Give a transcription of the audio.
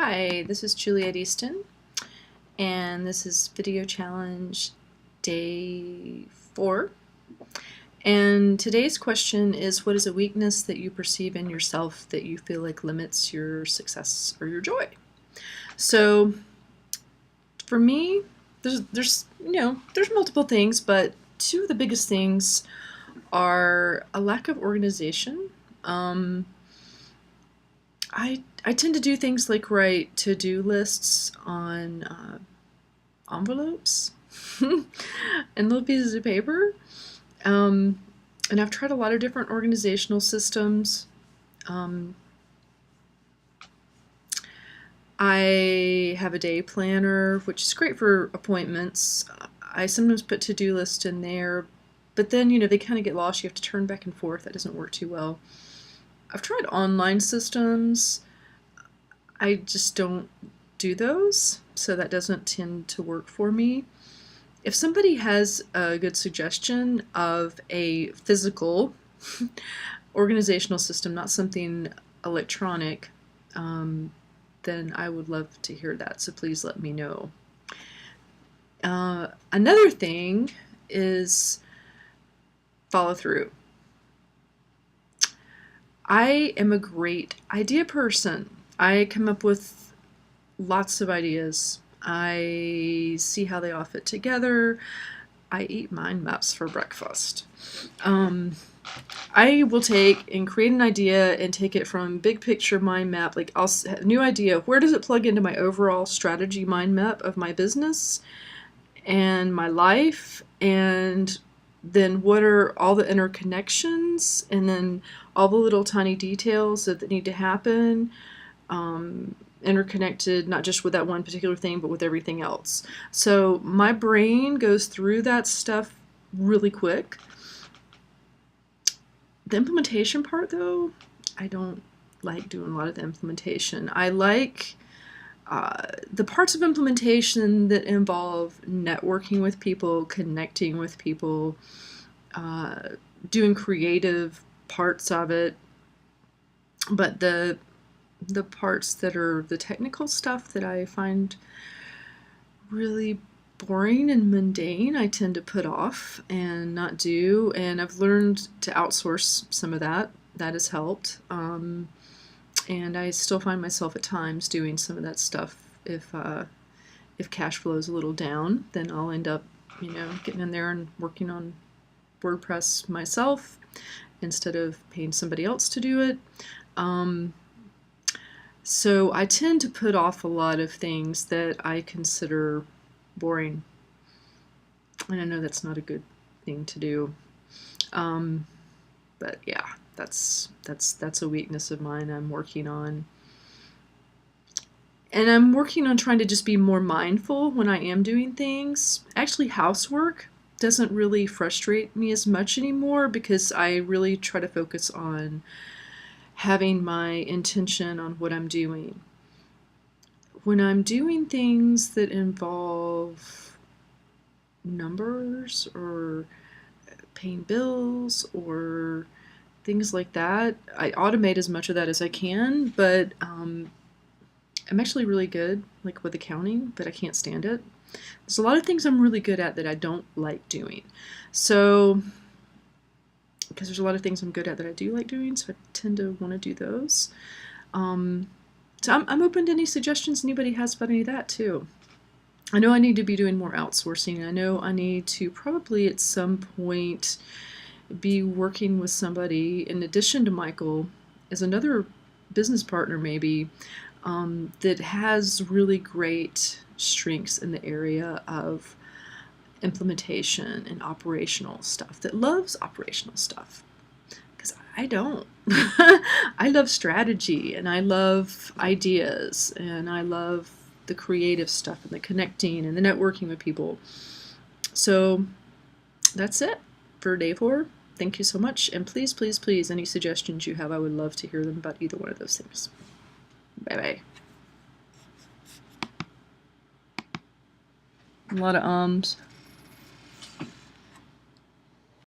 Hi, this is Juliet Easton, and this is video challenge day 4. And today's question is, what is a weakness that you perceive in yourself that you feel like limits your success or your joy? So for me, there's multiple things, but two of the biggest things are a lack of organization. I tend to do things like write to-do lists on envelopes and little pieces of paper. And I've tried a lot of different organizational systems. I have a day planner, which is great for appointments. I sometimes put to-do lists in there, but then, they kind of get lost. You have to turn back and forth. That doesn't work too well. I've tried online systems. I just don't do those, so that doesn't tend to work for me. If somebody has a good suggestion of a physical organizational system, not something electronic, then I would love to hear that, so please let me know. Another thing is follow through. I am a great idea person. I come up with lots of ideas. I see how they all fit together. I eat mind maps for breakfast. I will take and create an idea and take it from big picture mind map, like I'll have a new idea. Where does it plug into my overall strategy mind map of my business and my life? And then what are all the interconnections, and then all the little tiny details that need to happen, interconnected not just with that one particular thing but with everything else. So my brain goes through that stuff really quick. The implementation part, though, I don't like doing a lot of the implementation. I like the parts of implementation that involve networking with people, connecting with people, doing creative parts of it. But the parts that are the technical stuff that I find really boring and mundane, I tend to put off and not do. And I've learned to outsource some of that. That has helped. And I still find myself at times doing some of that stuff. If cash flow is a little down, then I'll end up, getting in there and working on WordPress myself instead of paying somebody else to do it. So I tend to put off a lot of things that I consider boring. And I know that's not a good thing to do. But yeah, that's a weakness of mine I'm working on. And I'm working on trying to just be more mindful when I am doing things. Actually, housework doesn't really frustrate me as much anymore because I really try to focus on having my intention on what I'm doing. When I'm doing things that involve numbers or paying bills or things like that, I automate as much of that as I can, but I'm actually really good with accounting, but I can't stand it. There's a lot of things I'm really good at that I don't like doing. So, because there's a lot of things I'm good at that I do like doing, so I tend to want to do those. So I'm open to any suggestions anybody has about any of that too. I know I need to be doing more outsourcing. I know I need to probably at some point be working with somebody in addition to Michael as another business partner maybe, that has really great strengths in the area of implementation and operational stuff, that loves operational stuff, because I don't. I love strategy, and I love ideas, and I love the creative stuff and the connecting and the networking with people. So that's it for day 4. Thank you so much, and please, please, please, any suggestions you have, I would love to hear them about either one of those things. Bye-bye. A lot of ums.